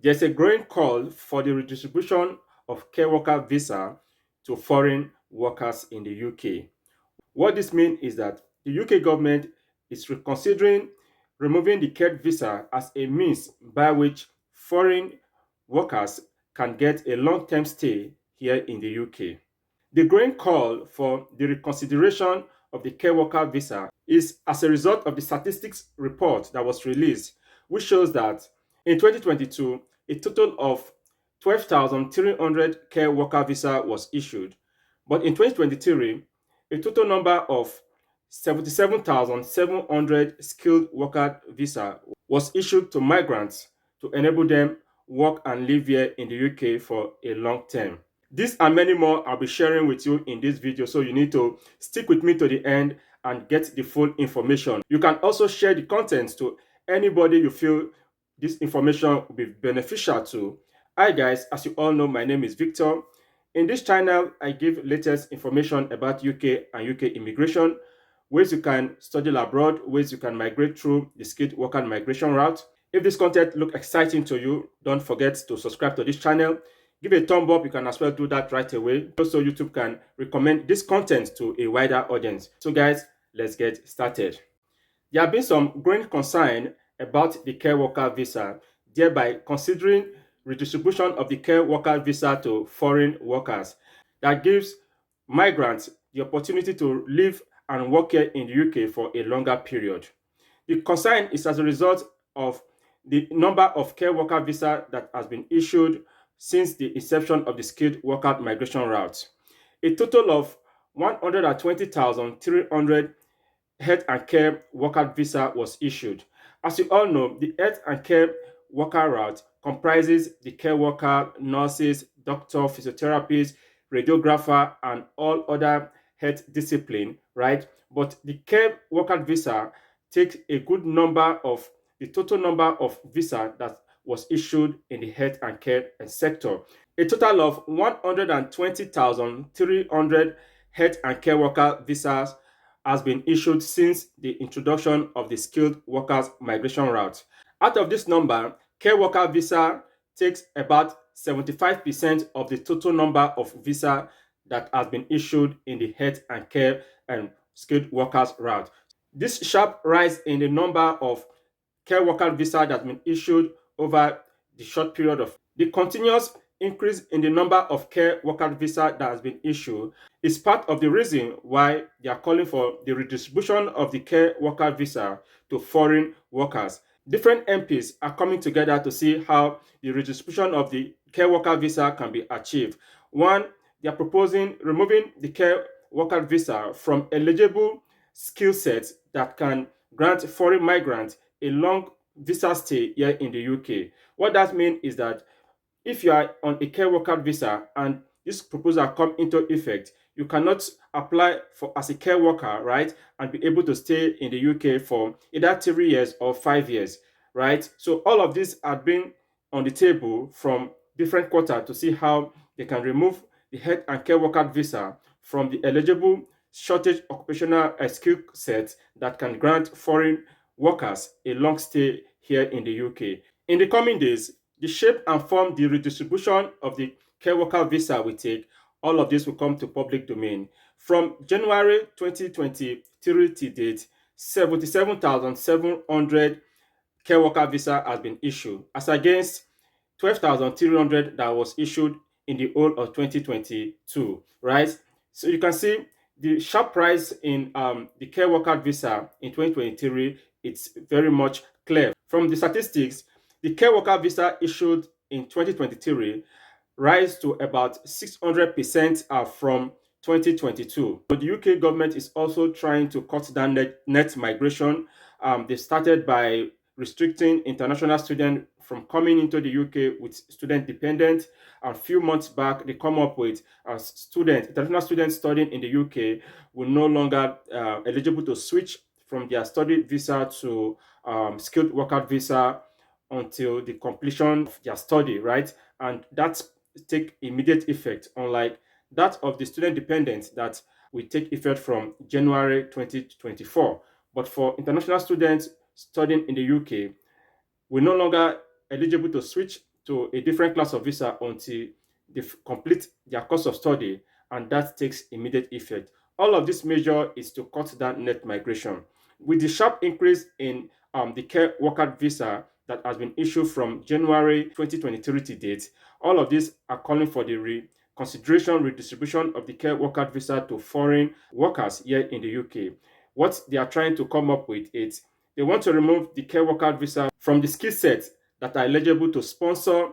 There's a growing call for the redistribution of care worker visa to foreign workers in the UK. What this means is that the UK government is reconsidering removing the care visa as a means by which foreign workers can get a long-term stay here in the UK. The growing call for the reconsideration of the care worker visa is as a result of the statistics report that was released, which shows that in 2022, a total of 12,300 care worker visa was issued. But in 2023, a total number of 77,700 skilled worker visa was issued to migrants to enable them work and live here in the UK for a long term. These and many more I'll be sharing with you in this video, so you need to stick with me to the end and get the full information. You can also share the contents to anybody you feel this information will be beneficial to. Hi guys, as you all know, my name is Victor. In this channel, I give latest information about UK and UK immigration, ways you can study abroad, ways you can migrate through the skilled worker migration route. If this content looks exciting to you, don't forget to subscribe to this channel. Give a thumb up. You can as well do that right away. Also, YouTube can recommend this content to a wider audience. So guys, let's get started. There have been some growing concern about the care worker visa, thereby considering redistribution of the care worker visa to foreign workers. That gives migrants the opportunity to live and work here in the UK for a longer period. The concern is as a result of the number of care worker visa that has been issued since the inception of the skilled worker migration route. A total of 120,300 health and care worker visa was issued. As you all know, the health and care worker route comprises the care worker, nurses, doctor, physiotherapists, radiographer, and all other health discipline, right? But the care worker visa takes a good number of the total number of visa that was issued in the health and care sector. A total of 120,300 health and care worker visas has been issued since the introduction of the skilled workers migration route. Out of this number, care worker visa takes about 75% of the total number of visa that has been issued in the health and care and skilled workers route. This sharp rise in the number of care worker visa that's been issued over the short period of the continuous increase in the number of care worker visa that has been issued is part of the reason why they are calling for the redistribution of the care worker visa to foreign workers. Different MPs are coming together to see how the redistribution of the care worker visa can be achieved. One, they are proposing removing the care worker visa from eligible skill sets that can grant foreign migrants a long visa stay here in the UK. What that means is that if you are on a care worker visa and this proposal come into effect, you cannot apply for as a care worker, right, and be able to stay in the UK for either 3 years or 5 years, right? So all of this have been on the table from different quarters to see how they can remove the health and care worker visa from the eligible shortage occupational skill set that can grant foreign workers a long stay here in the UK. In the coming days, the shape and form the redistribution of the care worker visa will take, all of this will come to public domain. From January 2023 to date, 77,700 care worker visa has been issued, as against 12,300 that was issued in the whole of 2022, right? So you can see the sharp rise in the care worker visa in 2023. It's very much clear. From the statistics, the care worker visa issued in 2023 rise to about 600% from 2022. But the UK government is also trying to cut down net migration. They started by restricting international students from coming into the UK with student dependent. A few months back, they come up with international students studying in the UK will no longer eligible to switch from their study visa to skilled worker visa until the completion of their study, right? And that take immediate effect, unlike that of the student dependent that will take effect from January 2024. But for international students studying in the UK, we're no longer eligible to switch to a different class of visa until they complete their course of study, and that takes immediate effect. All of this measure is to cut down net migration. With the sharp increase in the care worker visa that has been issued from January 2023 to date, all of these are calling for the reconsideration, redistribution of the care worker visa to foreign workers here in the UK. What they are trying to come up with is they want to remove the care worker visa from the skill sets that are eligible to sponsor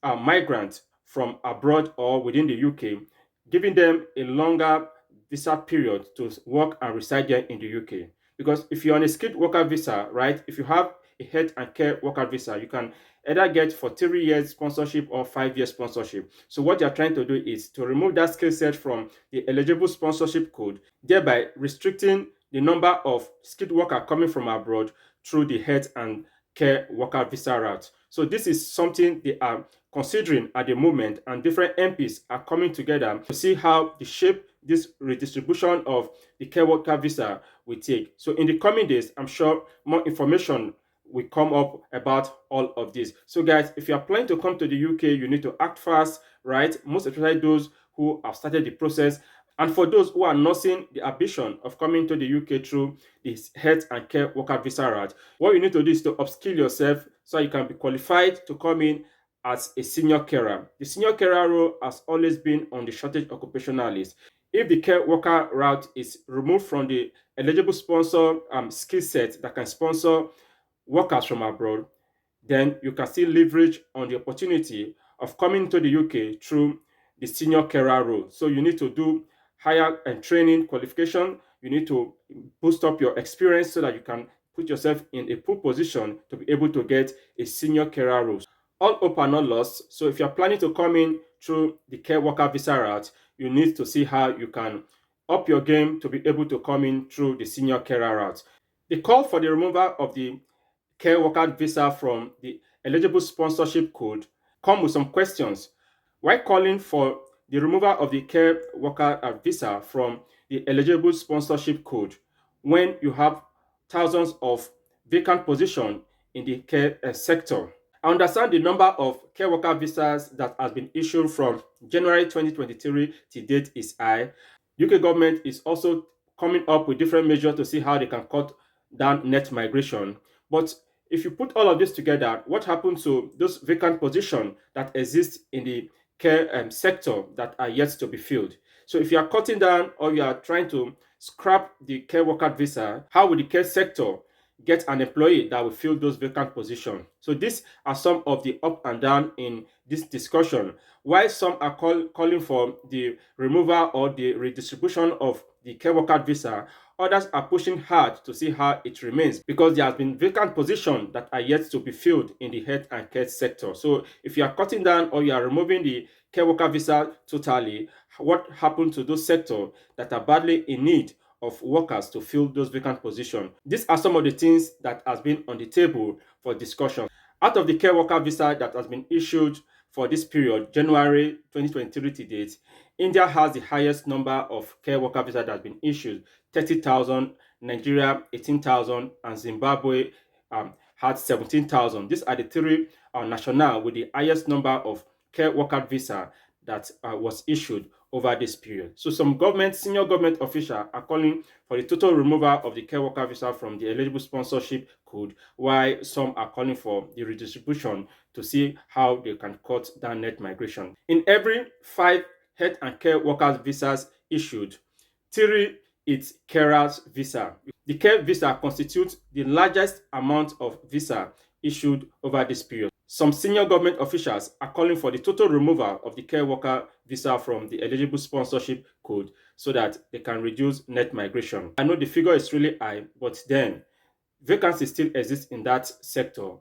migrants from abroad or within the UK, giving them a longer visa period to work and reside here in the UK. Because if you're on a skilled worker visa, right, if you have a health and care worker visa, you can either get for 3 years sponsorship or 5 years sponsorship. So what you're trying to do is to remove that skill set from the eligible sponsorship code, thereby restricting the number of skilled workers coming from abroad through the health and care worker visa route. So this is something they are considering at the moment, and different MPs are coming together to see how the shape this redistribution of the care worker visa will take. So in the coming days, I'm sure more information will come up about all of this. So guys, if you are planning to come to the UK, you need to act fast, right? Most especially those who have started the process. And for those who are nursing the ambition of coming to the UK through this health and care worker visa route, what you need to do is to upskill yourself so you can be qualified to come in as a senior carer. The senior carer role has always been on the shortage occupational list. If the care worker route is removed from the eligible sponsor skill set that can sponsor workers from abroad, then you can still leverage on the opportunity of coming to the UK through the senior carer role. So you need to do higher and training qualification. You need to boost up your experience so that you can put yourself in a poor position to be able to get a senior carer role. All hope are not lost. So if you're planning to come in through the care worker visa route, you need to see how you can up your game to be able to come in through the senior carer route. The call for the removal of the care worker visa from the eligible sponsorship code come with some questions. Why calling for the removal of the care worker visa from the eligible sponsorship code when you have thousands of vacant positions in the care sector? I understand the number of care worker visas that has been issued from January 2023 to date is high. UK government is also coming up with different measures to see how they can cut down net migration. But if you put all of this together, what happens to those vacant positions that exist in the care sector that are yet to be filled? So if you are cutting down or you are trying to scrap the care worker visa, how will the care sector get an employee that will fill those vacant positions? So these are some of the up and down in this discussion. While some are calling for the removal or the redistribution of the care worker visa, others are pushing hard to see how it remains because there has been vacant positions that are yet to be filled in the health and care sector. So if you are cutting down or you are removing the care worker visa totally, what happened to those sectors that are badly in need of workers to fill those vacant positions? These are some of the things that has been on the table for discussion. Out of the care worker visa that has been issued for this period, January 2023 to date, India has the highest number of care worker visa that has been issued, 30,000, Nigeria 18,000, and Zimbabwe had 17,000. These are the three nationals with the highest number of care worker visa that was issued over this period. So some senior government officials are calling for the total removal of the care worker visa from the eligible sponsorship code, while some are calling for the redistribution to see how they can cut down net migration. In every 5 health and care workers visas issued, 3 is carers visa. The care visa constitutes the largest amount of visa issued over this period. Some senior government officials are calling for the total removal of the care worker visa from the eligible sponsorship code so that they can reduce net migration. I know the figure is really high, but then vacancies still exist in that sector,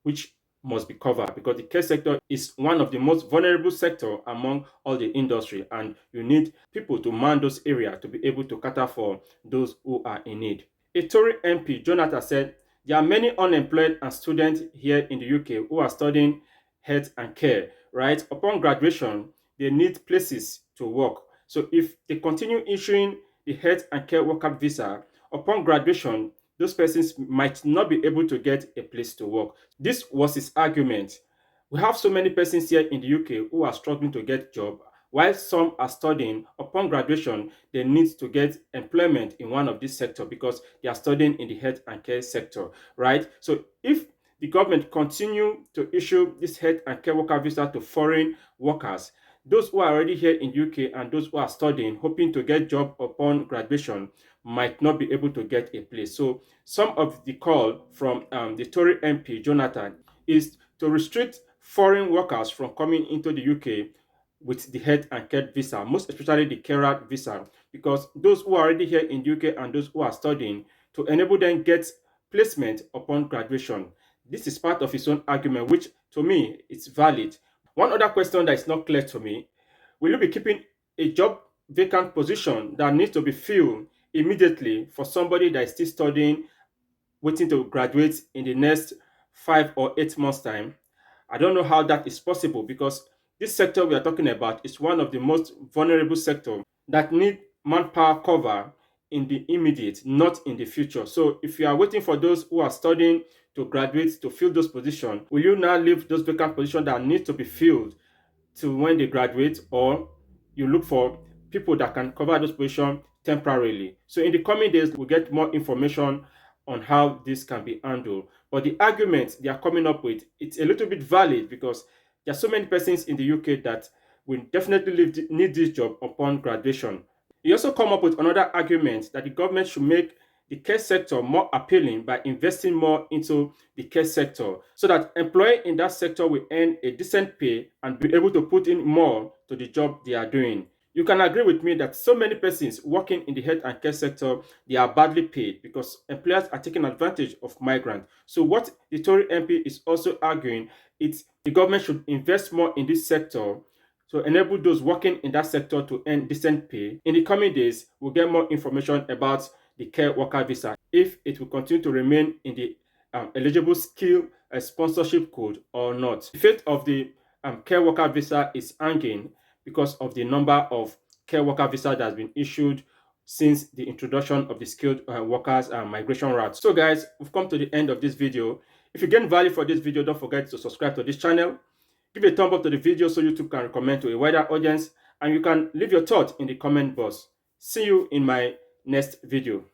which must be covered because the care sector is one of the most vulnerable sector among all the industry, and you need people to man those areas to be able to cater for those who are in need. A Tory MP, Jonathan, said there are many unemployed and students here in the UK who are studying health and care, right? Upon graduation, they need places to work. So if they continue issuing the health and care worker visa, upon graduation, those persons might not be able to get a place to work. This was his argument We have so many persons here in the UK who are struggling to get job, while some are studying. Upon graduation, they need to get employment in one of these sectors because they are studying in the health and care sector, right? So if the government continue to issue this health and care worker visa to foreign workers, those who are already here in UK and those who are studying, hoping to get job upon graduation, might not be able to get a place. So some of the call from the Tory MP Jonathan is to restrict foreign workers from coming into the UK with the health and care visa, most especially the carer visa, because those who are already here in the UK and those who are studying, to enable them get placement upon graduation. This is part of his own argument, which to me it's valid. One other question that is not clear to me: will you be keeping a job vacant position that needs to be filled immediately for somebody that is still studying, waiting to graduate in the next 5 or 8 months' time? I don't know how that is possible, because this sector we are talking about is one of the most vulnerable sectors that need manpower cover in the immediate, not in the future. So if you are waiting for those who are studying to graduate to fill those positions, will you now leave those vacant positions that need to be filled to when they graduate, or you look for people that can cover those positions temporarily? So in the coming days, we'll get more information on how this can be handled. But the argument they are coming up with, it's a little bit valid, because there are so many persons in the UK that will definitely need this job upon graduation. He also come up with another argument that the government should make the care sector more appealing by investing more into the care sector, so that employees in that sector will earn a decent pay and be able to put in more to the job they are doing. You can agree with me that so many persons working in the health and care sector, they are badly paid because employers are taking advantage of migrants. So what the Tory MP is also arguing is the government should invest more in this sector to enable those working in that sector to earn decent pay. In the coming days, we'll get more information about the care worker visa, if it will continue to remain in the eligible skill sponsorship code or not. The fate of the care worker visa is hanging because of the number of care worker visa that has been issued since the introduction of the skilled workers migration route. So guys, we've come to the end of this video. If you gain value for this video, don't forget to subscribe to this channel. Give a thumb up to the video so YouTube can recommend to a wider audience, and you can leave your thoughts in the comment box. See you in my next video.